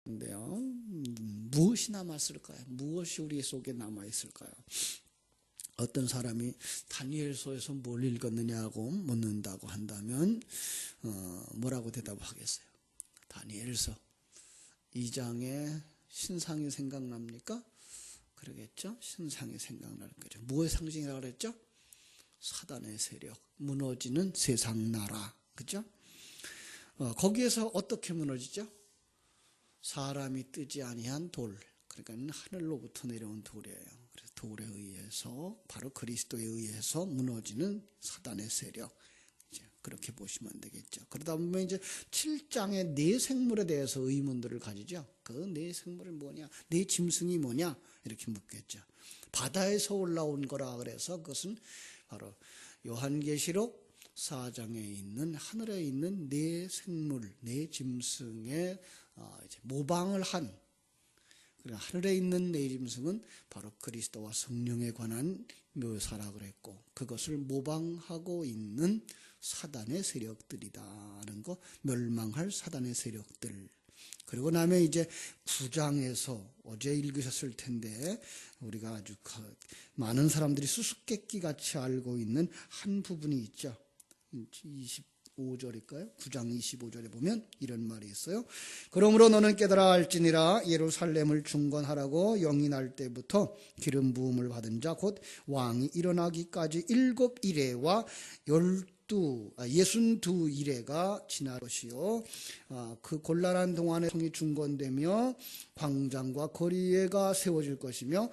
근데요, 무엇이 남았을까요? 무엇이 우리 속에 남아있을까요? 어떤 사람이 다니엘서에서 뭘 읽었느냐고 묻는다고 한다면 뭐라고 대답하겠어요? 다니엘서 2장에 신상이 생각납니까? 그러겠죠? 신상이 생각날 거죠. 무엇의 상징이라고 그랬죠? 사단의 세력, 무너지는 세상 나라, 그죠? 거기에서 어떻게 무너지죠? 사람이 뜨지 아니한 돌, 그러니까 하늘로부터 내려온 돌이에요. 그래서 돌에 의해서, 바로 그리스도에 의해서 무너지는 사단의 세력, 이제 그렇게 보시면 되겠죠. 그러다 보면 이제 7장의 네 생물에 대해서 의문들을 가지죠. 그 네 생물은 뭐냐, 네 짐승이 뭐냐, 이렇게 묻겠죠. 바다에서 올라온 거라 그래서 그것은 바로 요한계시록 4장에 있는 하늘에 있는 네 생물, 네 짐승의 모방을 한, 하늘에 있는 네 짐승은 바로 그리스도와 성령에 관한 묘사라 그랬고, 그것을 모방하고 있는 사단의 세력들이다는 거, 멸망할 사단의 세력들. 그리고 나면 이제 9장에서 어제 읽으셨을 텐데 우리가 아주 많은 사람들이 수수께끼 같이 알고 있는 한 부분이 있죠. 25절일까요? 9장 25절에 보면 이런 말이 있어요. 그러므로 너는 깨달아 알지니라. 예루살렘을 중건하라고 영이 날 때부터 기름 부음을 받은 자 곧 왕이 일어나기까지 7이레와 62이레가 지날 것이요. 그 곤란한 동안에 성이 중건되며 광장과 거리에가 세워질 것이며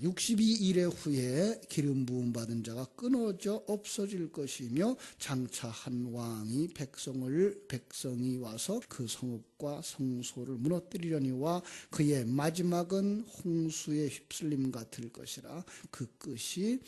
62일의 후에 기름 부음 받은 자가 끊어져 없어질 것이며, 장차 한 왕이 백성이 와서 그 성읍과 성소를 무너뜨리려니와 그의 마지막은 홍수의 휩쓸림 같을 것이라. 그 끝이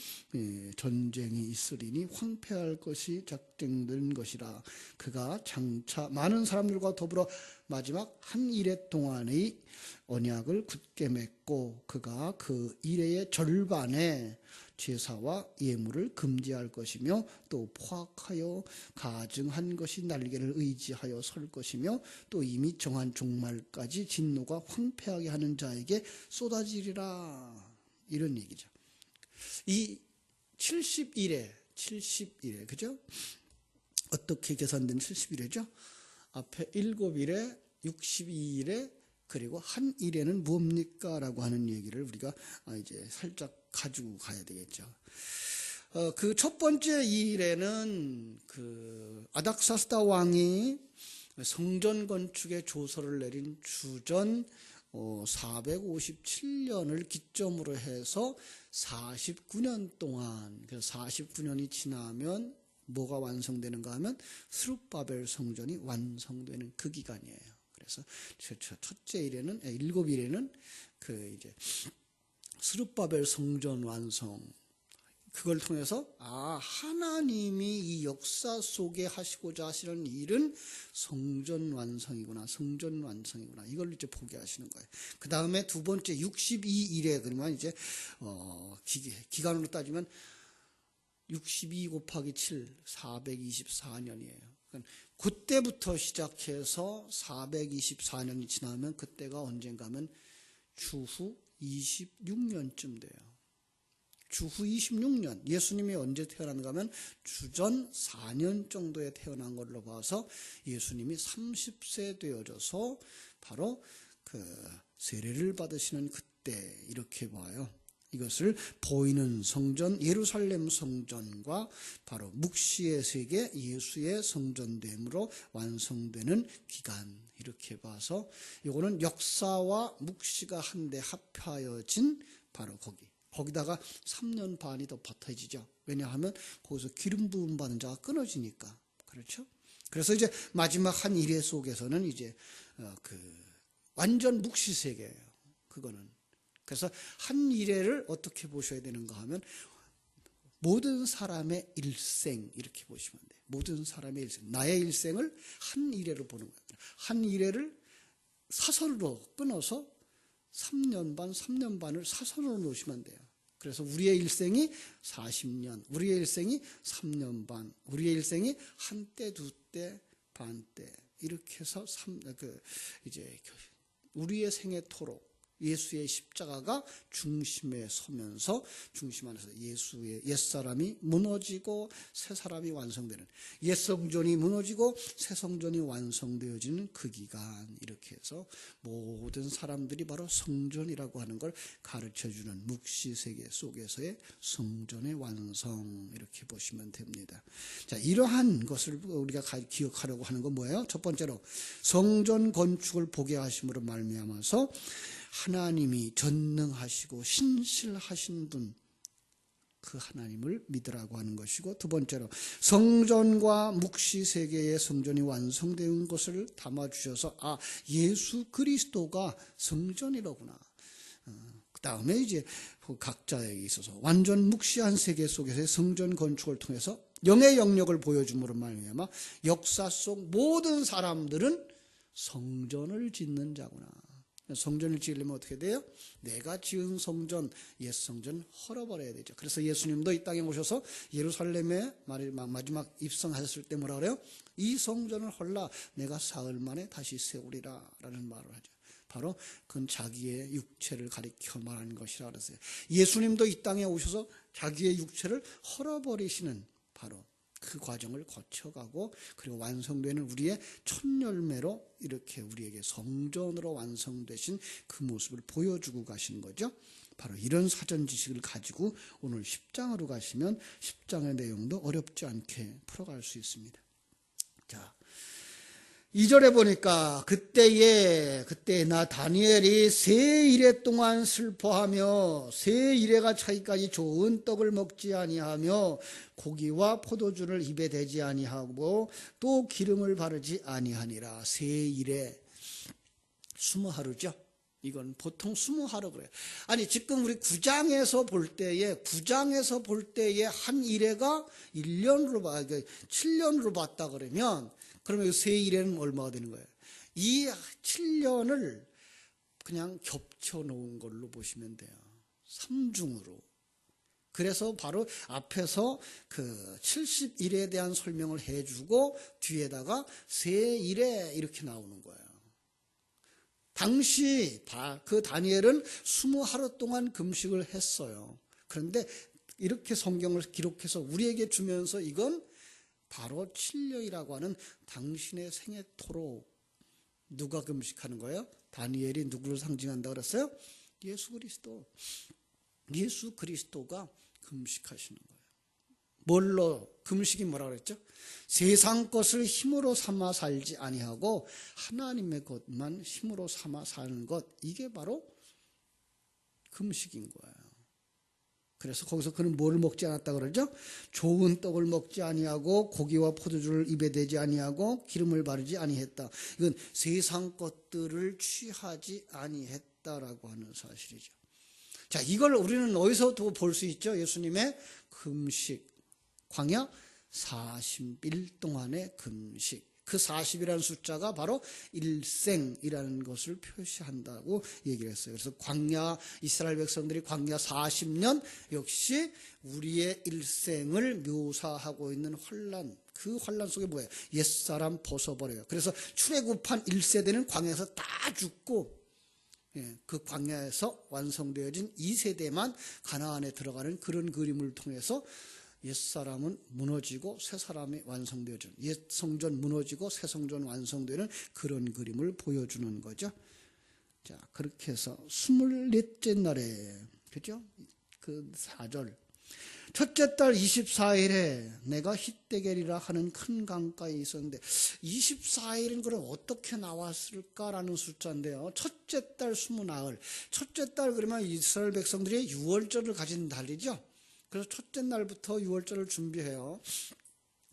전쟁이 있으리니 황폐할 것이 작정된 것이라. 그가 장차 많은 사람들과 더불어 마지막 한 이레 동안의 언약을 굳게 맺고, 그가 그 이레의 절반에 제사와 예물을 금지할 것이며, 또 포악하여 가증한 것이 날개를 의지하여 설 것이며, 또 이미 정한 종말까지 진노가 황폐하게 하는 자에게 쏟아지리라. 이런 얘기죠. 이 70일에 그죠? 어떻게 계산된 70일이죠? 앞에 7일에 62일에 그리고 한 일에는 뭡니까? 라고 하는 얘기를 우리가 이제 살짝 가지고 가야 되겠죠. 그 첫 번째 일에는 그 아닥사스다 왕이 성전 건축에 조서를 내린 주전 457년을 기점으로 해서 49년 동안, 그래서 49년이 지나면 뭐가 완성되는가 하면 스룹바벨 성전이 완성되는 그 기간이에요. 그래서 첫째 일에는 7일에는 그 이제 스룹바벨 성전 완성, 그걸 통해서 하나님이 이 역사 속에 하시고자 하시는 일은 성전 완성이구나, 이걸 이제 보게 하시는 거예요. 그 다음에 두 번째 62일에, 그러면 이제 기간으로 따지면 62 곱하기 7, 424년이에요. 그러니까 그때부터 시작해서 424년이 지나면 그때가 언젠가 하면 주후 26년쯤 돼요. 주후 26년, 예수님이 언제 태어난가 하면 주전 4년 정도에 태어난 걸로 봐서 예수님이 30세 되어져서 바로 그 세례를 받으시는 그때, 이렇게 봐요. 이것을 보이는 성전, 예루살렘 성전과 바로 묵시의 세계, 예수의 성전됨으로 완성되는 기간, 이렇게 봐서 이거는 역사와 묵시가 한데 합하여진 바로 거기다가 3년 반이 더 버텨지죠. 왜냐하면 거기서 기름 부음 받은 자가 끊어지니까. 그렇죠? 그래서 이제 마지막 한 일회 속에서는 이제 그 완전 묵시 세계예요. 그거는. 그래서 한 일회를 어떻게 보셔야 되는가 하면 모든 사람의 일생, 이렇게 보시면 돼요. 모든 사람의 일생, 나의 일생을 한 일회로 보는 거예요. 한 일회를 사선으로 끊어서 3년 반을 사선으로 놓으시면 돼요. 그래서 우리의 일생이 40년, 우리의 일생이 3년 반, 우리의 일생이 한때, 두때, 반때, 이렇게 해서 이제 우리의 생애토록 예수의 십자가가 중심에 서면서 중심 안에서 예수의 옛사람이 무너지고 새 사람이 완성되는, 옛성전이 무너지고 새 성전이 완성되어지는 그 기간, 이렇게 해서 모든 사람들이 바로 성전이라고 하는 걸 가르쳐주는 묵시세계 속에서의 성전의 완성, 이렇게 보시면 됩니다. 자, 이러한 것을 우리가 기억하려고 하는 건 뭐예요? 첫 번째로 성전 건축을 보게 하심으로 말미암아서 하나님이 전능하시고 신실하신 분, 그 하나님을 믿으라고 하는 것이고, 두 번째로 성전과 묵시세계의 성전이 완성된 것을 담아주셔서 예수 그리스도가 성전이로구나. 그 다음에 이제 각자에게 있어서 완전 묵시한 세계 속에서의 성전 건축을 통해서 영의 영역을 보여줌으로 말미암아 역사 속 모든 사람들은 성전을 짓는 자구나. 성전을 지으려면 어떻게 돼요? 내가 지은 성전, 옛 성전 헐어버려야 되죠. 그래서 예수님도 이 땅에 오셔서 예루살렘에 마지막 입성하셨을 때 뭐라 그래요? 이 성전을 헐라 내가 사흘 만에 다시 세우리라 라는 말을 하죠. 바로 그건 자기의 육체를 가리켜 말하는 것이라 그랬어요. 예수님도 이 땅에 오셔서 자기의 육체를 헐어버리시는 바로 그 과정을 거쳐가고, 그리고 완성되는 우리의 첫 열매로 이렇게 우리에게 성전으로 완성되신 그 모습을 보여주고 가신 거죠. 바로 이런 사전 지식을 가지고 오늘 10장으로 가시면 10장의 내용도 어렵지 않게 풀어갈 수 있습니다. 자, 2절에 보니까 그때 나 다니엘이 세 이레 동안 슬퍼하며 세 이레가 차기까지 좋은 떡을 먹지 아니하며 고기와 포도주를 입에 대지 아니하고 또 기름을 바르지 아니하니라. 세 이레 20하루죠. 이건 보통 20하루 그래요. 아니 지금 우리 9장에서 볼 때에 한 이레가 1년으로 7년으로 봤다 그러면 세 이레는 얼마가 되는 거예요? 이 7년을 그냥 겹쳐 놓은 걸로 보시면 돼요. 3중으로. 그래서 바로 앞에서 그 70일에 대한 설명을 해주고 뒤에다가 세 일에 이렇게 나오는 거예요. 당시 그 다니엘은 20하루 동안 금식을 했어요. 그런데 이렇게 성경을 기록해서 우리에게 주면서 이건 바로 7년이라고 하는 당신의 생애토록. 누가 금식하는 거예요? 다니엘이 누구를 상징한다고 그랬어요? 예수 그리스도. 예수 그리스도가 금식하시는 거예요. 뭘로? 금식이 뭐라고 그랬죠? 세상 것을 힘으로 삼아 살지 아니하고 하나님의 것만 힘으로 삼아 사는 것, 이게 바로 금식인 거예요. 그래서 거기서 그는 뭐를 먹지 않았다고 그러죠? 좋은 떡을 먹지 아니하고 고기와 포도주를 입에 대지 아니하고 기름을 바르지 아니했다. 이건 세상 것들을 취하지 아니했다라고 하는 사실이죠. 자, 이걸 우리는 어디서 볼 수 있죠? 예수님의 금식, 광야 40일 동안의 금식. 그 40이라는 숫자가 바로 일생이라는 것을 표시한다고 얘기를 했어요. 그래서 광야, 이스라엘 백성들이 광야 40년 역시 우리의 일생을 묘사하고 있는 환란, 그 환란 속에 뭐예요? 옛사람 벗어버려요. 그래서 출애굽한 1세대는 광야에서 다 죽고, 그 광야에서 완성되어진 2세대만 가나안에 들어가는 그런 그림을 통해서 옛사람은 무너지고 새 사람이 완성되어지는, 옛 성전 무너지고 새 성전 완성되는 그런 그림을 보여주는 거죠. 자, 그렇게 해서 24째 날에, 그죠? 그 4절. 첫째 달 24일에 내가 힛데겔이라 하는 큰 강가에 있었는데, 24일은 그럼 어떻게 나왔을까라는 숫자인데요. 첫째 달 20나흘. 첫째 달 그러면 이스라엘 백성들이 유월절을 가진 달이죠. 그래서 첫째 날부터 유월절을 준비해요.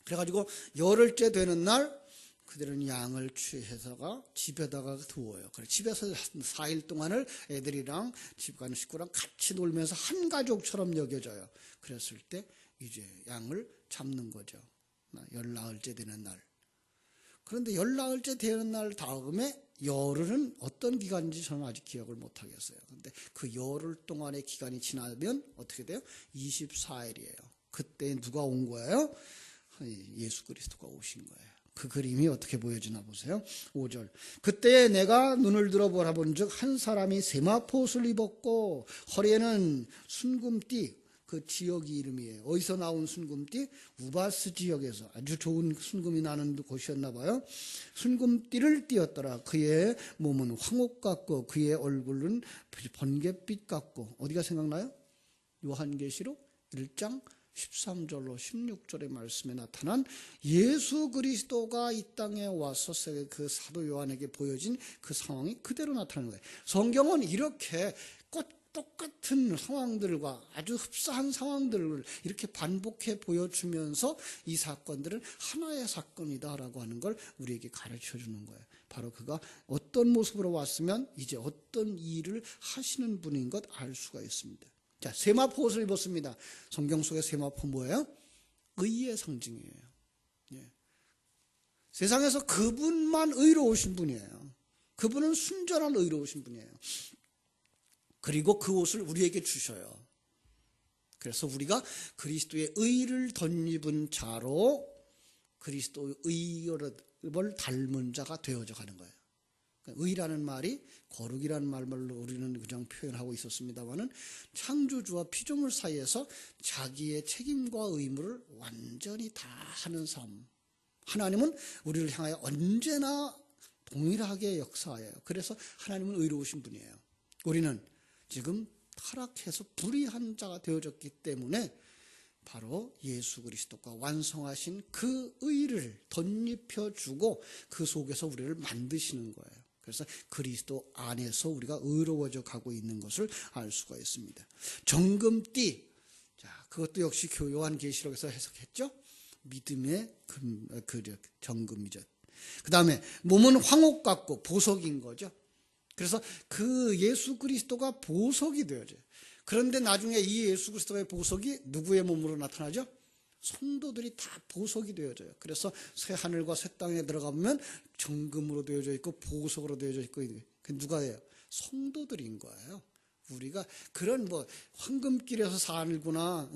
그래가지고 열흘째 되는 날 그들은 양을 취해서가 집에다가 두어요. 그래 집에서 4일 동안을 애들이랑 집 가는 식구랑 같이 놀면서 한 가족처럼 여겨져요. 그랬을 때 이제 양을 잡는 거죠. 열나흘째 되는 날. 그런데 열나흘째 되는 날 다음에 열흘은 어떤 기간인지 저는 아직 기억을 못 하겠어요. 그런데 그 열흘 동안의 기간이 지나면 어떻게 돼요? 24일이에요. 그때 누가 온 거예요? 예수 그리스도가 오신 거예요. 그 그림이 어떻게 보여지나 보세요. 5절. 그때 내가 눈을 들어 보라본즉 한 사람이 세마포옷을 입었고 허리에는 순금띠, 그 지역이 이름이에요. 어디서 나온 순금띠? 우바스 지역에서 아주 좋은 순금이 나는 곳이었나 봐요. 순금띠를 띠었더라. 그의 몸은 황옥 같고 그의 얼굴은 번갯빛 같고. 어디가 생각나요? 요한계시록 1장 13절로 16절의 말씀에 나타난 예수 그리스도가 이 땅에 와서 그 사도 요한에게 보여진 그 상황이 그대로 나타나는 거예요. 성경은 이렇게 똑같은 상황들과 아주 흡사한 상황들을 이렇게 반복해 보여주면서 이 사건들은 하나의 사건이다라고 하는 걸 우리에게 가르쳐 주는 거예요. 바로 그가 어떤 모습으로 왔으면 이제 어떤 일을 하시는 분인 것 알 수가 있습니다. 자, 세마포 옷을 입었습니다. 성경 속의 세마포 뭐예요? 의의 상징이에요. 예. 세상에서 그분만 의로우신 분이에요. 그분은 순전한 의로우신 분이에요. 그리고 그 옷을 우리에게 주셔요. 그래서 우리가 그리스도의 의를 덧입은 자로 그리스도의 의를 닮은 자가 되어져 가는 거예요. 의라는 말이 거룩이라는 말로 우리는 그냥 표현하고 있었습니다만은 창조주와 피조물 사이에서 자기의 책임과 의무를 완전히 다 하는 삶. 하나님은 우리를 향하여 언제나 동일하게 역사해요. 그래서 하나님은 의로우신 분이에요. 우리는 지금 타락해서 불의한 자가 되어졌기 때문에 바로 예수 그리스도가 완성하신 그 의를 덧입혀주고 그 속에서 우리를 만드시는 거예요. 그래서 그리스도 안에서 우리가 의로워져 가고 있는 것을 알 수가 있습니다. 정금띠, 자, 그것도 역시 요한계시록에서 해석했죠. 믿음의 정금이죠. 그 다음에 몸은 황옥 같고 보석인 거죠. 그래서 그 예수 그리스도가 보석이 되어져요. 그런데 나중에 이 예수 그리스도의 보석이 누구의 몸으로 나타나죠? 성도들이 다 보석이 되어져요. 그래서 새 하늘과 새 땅에 들어가면 정금으로 되어져 있고 보석으로 되어져 있고, 그 누가예요? 성도들인 거예요. 우리가 그런 황금길에서 살거나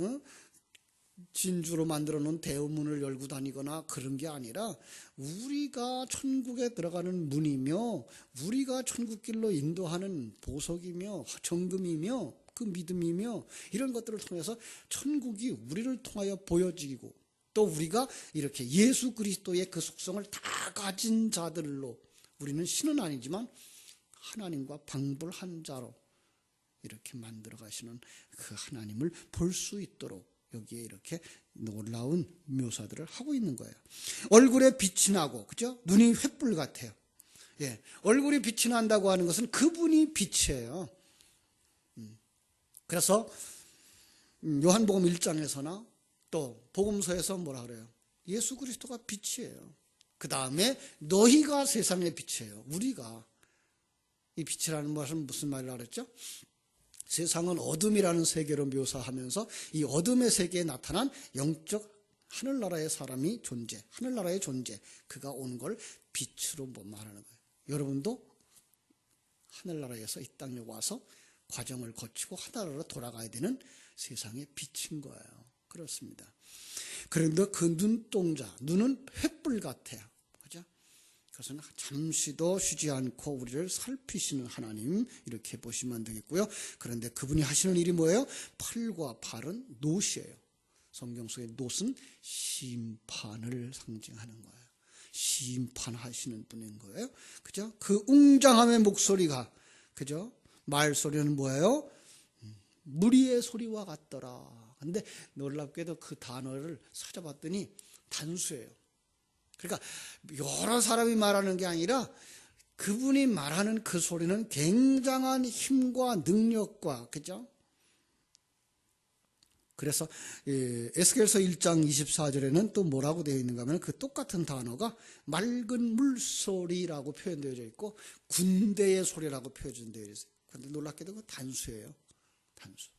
진주로 만들어 놓은 대문을 열고 다니거나 그런 게 아니라 우리가 천국에 들어가는 문이며 우리가 천국길로 인도하는 보석이며 정금이며 그 믿음이며 이런 것들을 통해서 천국이 우리를 통하여 보여지고 또 우리가 이렇게 예수 그리스도의 그 속성을 다 가진 자들로 우리는 신은 아니지만 하나님과 방불한 자로 이렇게 만들어 가시는 그 하나님을 볼 수 있도록 여기에 이렇게 놀라운 묘사들을 하고 있는 거예요. 얼굴에 빛이 나고, 그죠? 눈이 횃불 같아요. 예, 얼굴이 빛이 난다고 하는 것은 그분이 빛이에요. 그래서 요한복음 1장에서나 또 복음서에서 뭐라 그래요? 예수 그리스도가 빛이에요. 그 다음에 너희가 세상의 빛이에요. 우리가. 이 빛이라는 것은 무슨 말이라고 그랬죠? 세상은 어둠이라는 세계로 묘사하면서 이 어둠의 세계에 나타난 영적 하늘나라의 사람이 존재, 하늘나라의 존재, 그가 온 걸 빛으로 말하는 거예요. 여러분도 하늘나라에서 이 땅에 와서 과정을 거치고 하늘나라로 돌아가야 되는 세상의 빛인 거예요. 그렇습니다. 그런데 그 눈동자, 눈은 횃불 같아요. 그죠? 그것은 잠시도 쉬지 않고 우리를 살피시는 하나님, 이렇게 보시면 되겠고요. 그런데 그분이 하시는 일이 뭐예요? 팔과 발은 놋이에요. 성경 속의 놋은 심판을 상징하는 거예요. 심판하시는 분인 거예요. 그죠? 그 웅장함의 목소리가, 그죠? 말소리는 뭐예요? 무리의 소리와 같더라. 근데 놀랍게도 그 단어를 찾아봤더니 단수예요. 그러니까 여러 사람이 말하는 게 아니라 그분이 말하는 그 소리는 굉장한 힘과 능력과, 그죠? 그래서 에스겔서 1장 24절에는 또 뭐라고 되어 있는가 하면 그 똑같은 단어가 맑은 물소리라고 표현되어 있고 군대의 소리라고 표현되어 있어요. 그런데 놀랍게도 그 단수예요. 단수.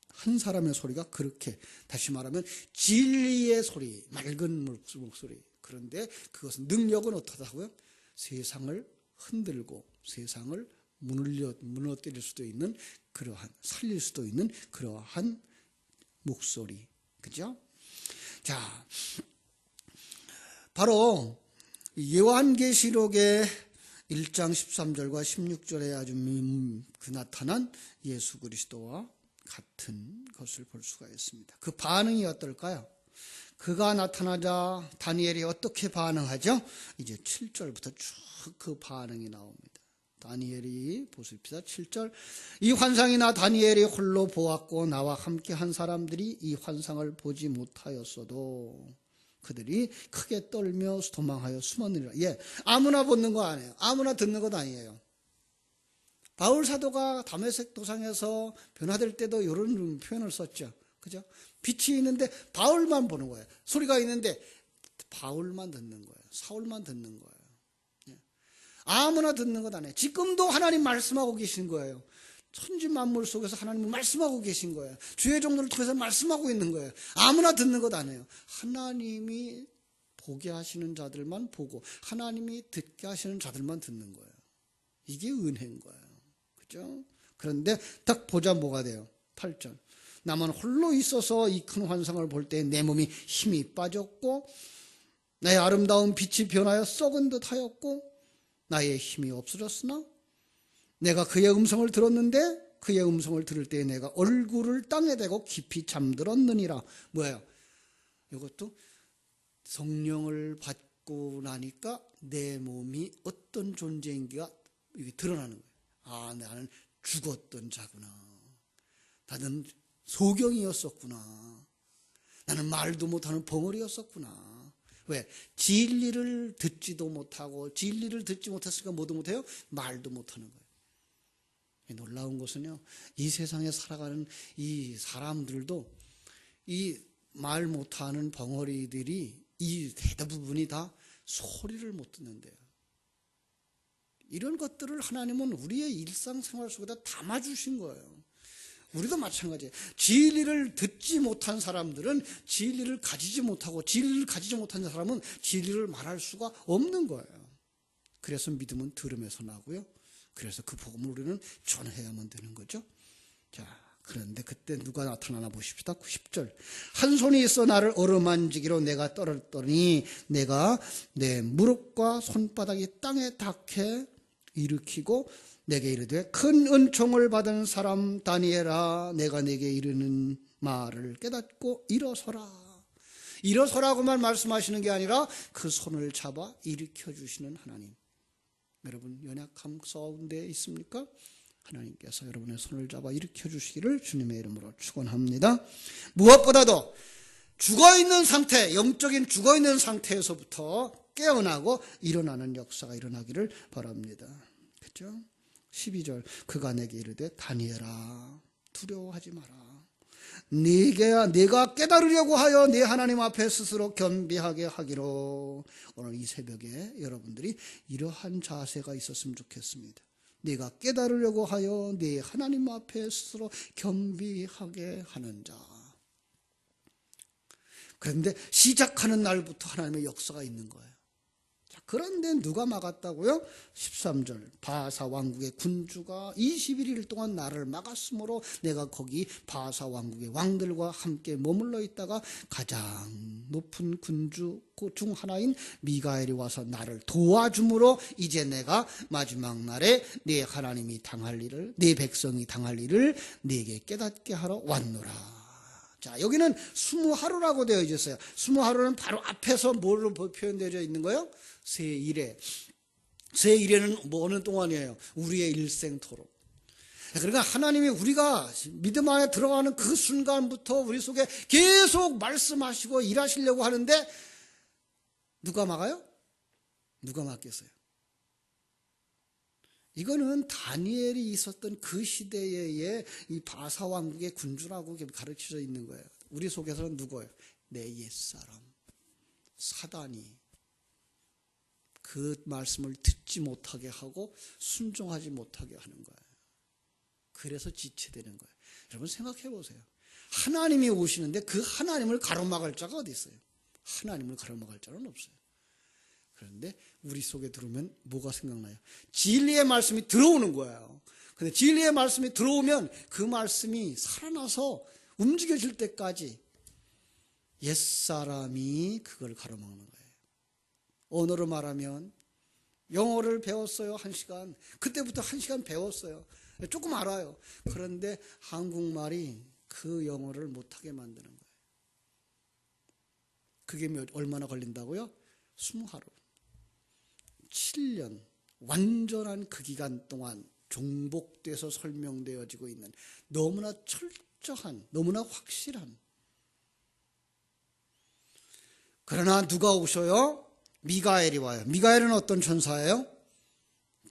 한 사람의 소리가 그렇게, 다시 말하면 진리의 소리, 맑은 목소리. 그런데 그것은 능력은 어떻다고요? 세상을 흔들고 세상을 무너뜨릴 수도 있는 그러한, 살릴 수도 있는 그러한 목소리. 그죠? 자, 바로 요한계시록의 1장 13절과 16절에 아주 나타난 예수 그리스도와 같은 것을 볼 수가 있습니다. 그 반응이 어떨까요? 그가 나타나자 다니엘이 어떻게 반응하죠? 이제 7절부터 쭉 그 반응이 나옵니다. 다니엘이 보십시다. 7절. 이 환상이나 다니엘이 홀로 보았고 나와 함께 한 사람들이 이 환상을 보지 못하였어도 그들이 크게 떨며 도망하여 숨었느니라. 예, 아무나 보는 거 아니에요. 아무나 듣는 것 아니에요. 바울 사도가 다메섹 도상에서 변화될 때도 이런 표현을 썼죠. 그죠? 빛이 있는데 바울만 보는 거예요. 소리가 있는데 바울만 듣는 거예요. 사울만 듣는 거예요. 아무나 듣는 것 아니에요. 지금도 하나님 말씀하고 계신 거예요. 천지 만물 속에서 하나님이 말씀하고 계신 거예요. 주의 종들을 통해서 말씀하고 있는 거예요. 아무나 듣는 것 아니에요. 하나님이 보게 하시는 자들만 보고 하나님이 듣게 하시는 자들만 듣는 거예요. 이게 은혜인 거예요. 그죠? 그런데 딱 보자 뭐가 돼요? 8절. 나만 홀로 있어서 이 큰 환상을 볼 때 내 몸이 힘이 빠졌고 내 아름다운 빛이 변하여 썩은 듯 하였고 나의 힘이 없어졌으나 내가 그의 음성을 들었는데 그의 음성을 들을 때 내가 얼굴을 땅에 대고 깊이 잠들었느니라. 뭐예요? 이것도 성령을 받고 나니까 내 몸이 어떤 존재인지가 이게 드러나는 거예요. 아, 나는 죽었던 자구나. 나는 소경이었었구나. 나는 말도 못하는 벙어리였었구나. 왜? 진리를 듣지도 못하고 진리를 듣지 못했으니까 뭐도 못해요? 말도 못하는 거예요. 놀라운 것은요, 이 세상에 살아가는 이 사람들도 이 말 못하는 벙어리들이 이 대부분이 다 소리를 못 듣는데요. 이런 것들을 하나님은 우리의 일상생활 속에다 담아주신 거예요. 우리도 마찬가지예요. 진리를 듣지 못한 사람들은 진리를 가지지 못하고 진리를 가지지 못한 사람은 진리를 말할 수가 없는 거예요. 그래서 믿음은 들음에서 나고요. 그래서 그 복음을 우리는 전해야만 되는 거죠. 자, 그런데 그때 누가 나타나나 보십시다. 10절. 한 손이 있어 나를 어루만지기로 내가 떨었더니 내가 내 무릎과 손바닥이 땅에 닿게 일으키고 내게 이르되 큰 은총을 받은 사람 다니엘아 내가 내게 이르는 말을 깨닫고 일어서라. 일어서라고만 말씀하시는 게 아니라 그 손을 잡아 일으켜 주시는 하나님. 여러분 연약함 가운데 있습니까? 하나님께서 여러분의 손을 잡아 일으켜 주시기를 주님의 이름으로 축원합니다. 무엇보다도 죽어있는 상태, 영적인 죽어있는 상태에서부터 깨어나고 일어나는 역사가 일어나기를 바랍니다. 그렇죠? 12절. 그가 내게 이르되 다니엘아 두려워하지 마라. 네가 깨달으려고 하여 네 하나님 앞에 스스로 겸비하게 하기로. 오늘 이 새벽에 여러분들이 이러한 자세가 있었으면 좋겠습니다. 네가 깨달으려고 하여 네 하나님 앞에 스스로 겸비하게 하는 자. 그런데 시작하는 날부터 하나님의 역사가 있는 거예요. 자, 그런데 누가 막았다고요? 13절. 바사 왕국의 군주가 21일 동안 나를 막았으므로 내가 거기 바사 왕국의 왕들과 함께 머물러 있다가 가장 높은 군주 중 하나인 미가엘이 와서 나를 도와줌으로 이제 내가 마지막 날에 네 하나님이 당할 일을, 네 백성이 당할 일을 네게 깨닫게 하러 왔노라. 자, 여기는 20하루라고 되어 있어요. 20하루는 바로 앞에서 뭘로 표현되어 있는 거예요? 새1회. 새1회는 뭐 어느 동안이에요? 우리의 일생토록. 그러니까 하나님이 우리가 믿음 안에 들어가는 그 순간부터 우리 속에 계속 말씀하시고 일하시려고 하는데 누가 막아요? 누가 막겠어요? 이거는 다니엘이 있었던 그 시대의 이 바사 왕국의 군주라고 가르쳐져 있는 거예요. 우리 속에서는 누구예요? 내 옛사람 사단이 그 말씀을 듣지 못하게 하고 순종하지 못하게 하는 거예요. 그래서 지체되는 거예요. 여러분 생각해 보세요. 하나님이 오시는데 그 하나님을 가로막을 자가 어디 있어요? 하나님을 가로막을 자는 없어요. 그런데 우리 속에 들어오면 뭐가 생각나요? 진리의 말씀이 들어오는 거예요. 근데 진리의 말씀이 들어오면 그 말씀이 살아나서 움직여질 때까지 옛사람이 그걸 가로막는 거예요. 언어로 말하면 영어를 배웠어요. 1시간. 그때부터 1시간 배웠어요. 조금 알아요. 그런데 한국말이 그 영어를 못하게 만드는 거예요. 그게 얼마나 걸린다고요? 20하루. 7년. 완전한 그 기간 동안 종복돼서 설명되어지고 있는 너무나 철저한, 너무나 확실한. 그러나 누가 오셔요? 미가엘이 와요. 미가엘은 어떤 천사예요?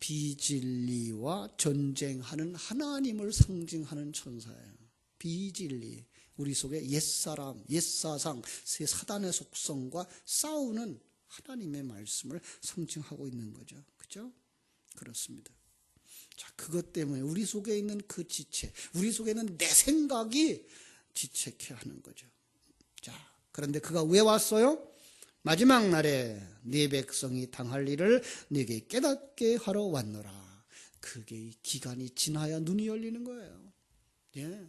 비진리와 전쟁하는 하나님을 상징하는 천사예요. 비진리, 우리 속에 옛사람, 옛사상, 사단의 속성과 싸우는 하나님의 말씀을 상징하고 있는 거죠. 그죠? 그렇습니다. 자, 그것 때문에 우리 속에 있는 그 지체, 우리 속에 있는 내 생각이 지체케 하는 거죠. 자, 그런데 그가 왜 왔어요? 마지막 날에 네 백성이 당할 일을 네게 깨닫게 하러 왔노라. 그게 기간이 지나야 눈이 열리는 거예요. 예.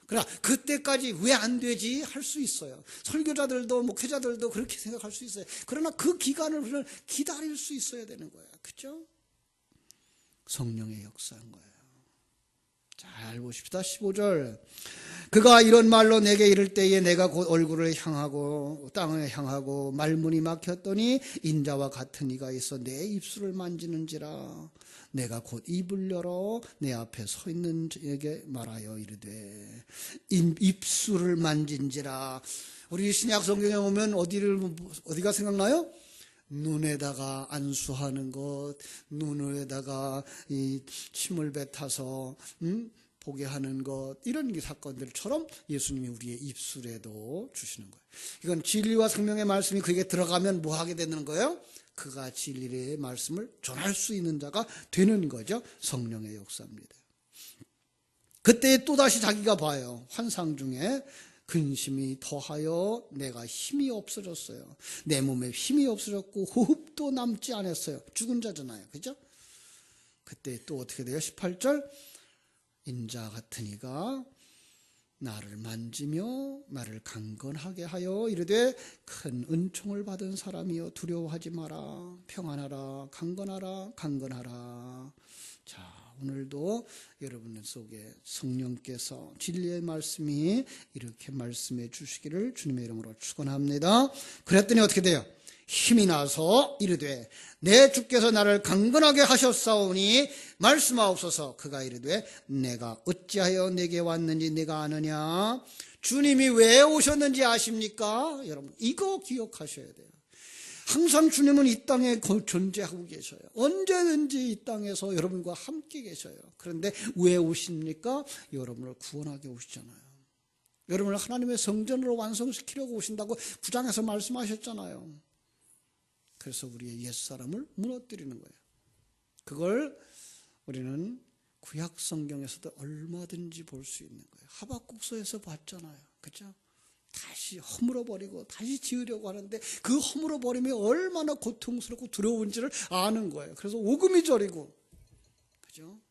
그러나 그때까지 왜 안 되지 할 수 있어요. 설교자들도 목회자들도 그렇게 생각할 수 있어요. 그러나 그 기간을 우리는 기다릴 수 있어야 되는 거예요. 그렇죠? 성령의 역사인 거예요. 잘 보십시다. 15절. 그가 이런 말로 내게 이를 때에 내가 곧 얼굴을 향하고 땅을 향하고 말문이 막혔더니 인자와 같은 이가 있어 내 입술을 만지는지라. 내가 곧 입을 열어 내 앞에 서 있는 자에게 말하여 이르되 입술을 만진지라. 우리 신약 성경에 오면 어디가 생각나요? 눈에다가 안수하는 것, 눈에다가 이 침을 뱉어서 보게 하는 것, 이런 사건들처럼 예수님이 우리의 입술에도 주시는 거예요. 이건 진리와 생명의 말씀이 그에게 들어가면 뭐 하게 되는 거예요? 그가 진리의 말씀을 전할 수 있는 자가 되는 거죠. 성령의 역사입니다. 그때 또다시 자기가 봐요. 환상 중에 근심이 더하여 내가 힘이 없어졌어요. 내 몸에 힘이 없어졌고 호흡도 남지 않았어요. 죽은 자잖아요. 그죠? 그때 또 어떻게 돼요? 18절. 인자 같은 이가 나를 만지며 나를 강건하게 하여 이르되 큰 은총을 받은 사람이여 두려워하지 마라. 평안하라. 강건하라. 강건하라. 자, 오늘도 여러분 속에 성령께서 진리의 말씀이 이렇게 말씀해 주시기를 주님의 이름으로 축원합니다. 그랬더니 어떻게 돼요? 힘이 나서 이르되 내 주께서 나를 강건하게 하셨사오니 말씀하옵소서. 그가 이르되 내가 어찌하여 내게 왔는지 내가 아느냐. 주님이 왜 오셨는지 아십니까? 여러분 이거 기억하셔야 돼요. 항상 주님은 이 땅에 존재하고 계셔요. 언제든지 이 땅에서 여러분과 함께 계셔요. 그런데 왜 오십니까? 여러분을 구원하게 오시잖아요. 여러분을 하나님의 성전으로 완성시키려고 오신다고 9장에서 말씀하셨잖아요. 그래서 우리의 옛사람을 무너뜨리는 거예요. 그걸 우리는 구약 성경에서도 얼마든지 볼 수 있는 거예요. 하박국서에서 봤잖아요. 그렇죠? 다시 허물어버리고 다시 지으려고 하는데 그 허물어버림이 얼마나 고통스럽고 두려운지를 아는 거예요. 그래서 오금이 저리고, 그죠?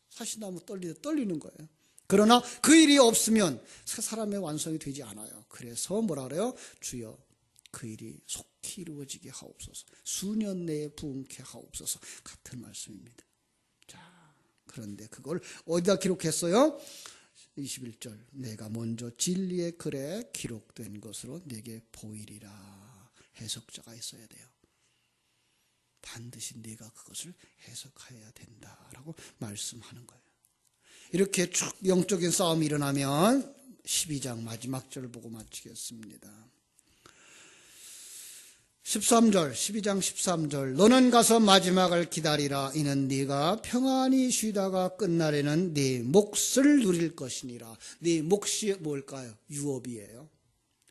사시나무 떨리는 거예요. 그러나 그 일이 없으면 새 사람의 완성이 되지 않아요. 그래서 뭐라 그래요? 주여 그 일이 속히 이루어지게 하옵소서. 수년 내에 부흥케 하옵소서. 같은 말씀입니다. 자, 그런데 그걸 어디다 기록했어요? 21절. 내가 먼저 진리의 글에 기록된 것으로 내게 보이리라. 해석자가 있어야 돼요. 반드시 네가 그것을 해석해야 된다라고 말씀하는 거예요. 이렇게 쭉 영적인 싸움이 일어나면 12장 마지막 절을 보고 마치겠습니다. 13절, 12장 13절. 너는 가서 마지막을 기다리라. 이는 네가 평안히 쉬다가 끝날에는 네 몫을 누릴 것이니라. 네 몫이 뭘까요? 유업이에요.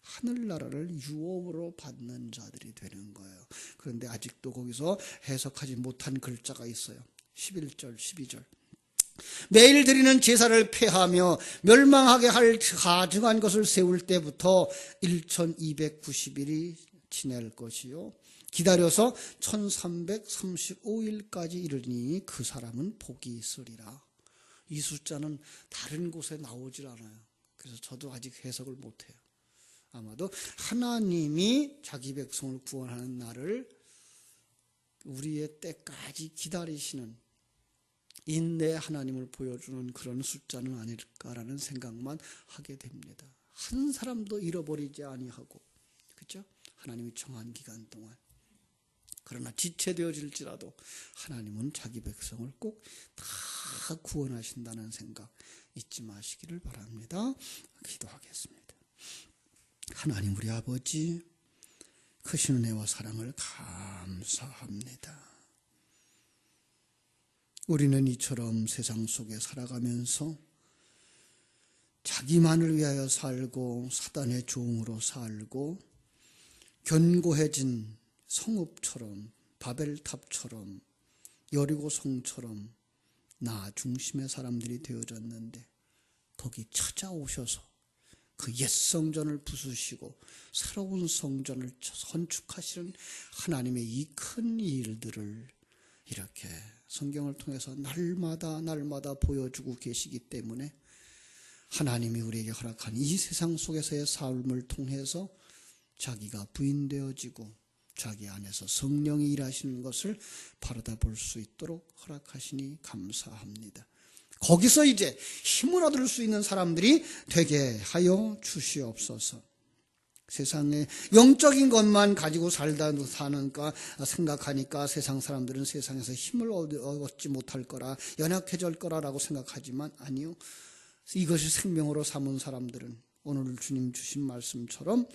하늘나라를 유업으로 받는 자들이 되는 거예요. 그런데 아직도 거기서 해석하지 못한 글자가 있어요. 11절, 12절. 매일 드리는 제사를 폐하며 멸망하게 할 가증한 것을 세울 때부터 1290일이 지낼 것이요 기다려서 1335일까지 이르니 그 사람은 복이 있으리라. 이 숫자는 다른 곳에 나오질 않아요. 그래서 저도 아직 해석을 못해요. 아마도 하나님이 자기 백성을 구원하는 날을 우리의 때까지 기다리시는 인내 하나님을 보여주는 그런 숫자는 아닐까라는 생각만 하게 됩니다. 한 사람도 잃어버리지 아니하고, 그렇죠? 하나님이 정한 기간 동안. 그러나 지체되어질지라도 하나님은 자기 백성을 꼭 다 구원하신다는 생각 잊지 마시기를 바랍니다. 기도하겠습니다. 하나님 우리 아버지, 크신 은혜와 사랑을 감사합니다. 우리는 이처럼 세상 속에 살아가면서 자기만을 위하여 살고 사단의 종으로 살고 견고해진 성읍처럼 바벨탑처럼 여리고 성처럼 나 중심의 사람들이 되어졌는데 거기 찾아오셔서 그 옛 성전을 부수시고 새로운 성전을 건축하시는 하나님의 이 큰 일들을 이렇게 성경을 통해서 날마다 보여주고 계시기 때문에 하나님이 우리에게 허락한 이 세상 속에서의 삶을 통해서 자기가 부인되어지고 자기 안에서 성령이 일하시는 것을 바라다 볼 수 있도록 허락하시니 감사합니다. 거기서 이제 힘을 얻을 수 있는 사람들이 되게 하여 주시옵소서. 세상에 영적인 것만 가지고 사는가 생각하니까 세상 사람들은 세상에서 힘을 얻지 못할 거라, 연약해질 거라라고 생각하지만 아니요. 이것이 생명으로 삼은 사람들은 오늘 주님 주신 말씀처럼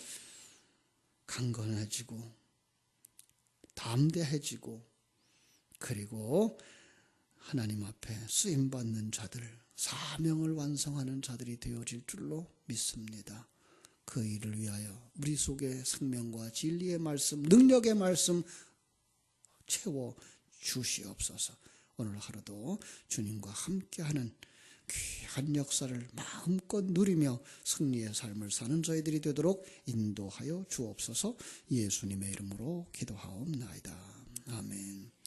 강건해지고 담대해지고 그리고 하나님 앞에 쓰임받는 자들, 사명을 완성하는 자들이 되어질 줄로 믿습니다. 그 일을 위하여 우리 속에 생명과 진리의 말씀, 능력의 말씀 채워 주시옵소서. 오늘 하루도 주님과 함께하는 귀한 역사를 마음껏 누리며 승리의 삶을 사는 저희들이 되도록 인도하여 주옵소서. 예수님의 이름으로 기도하옵나이다. 아멘.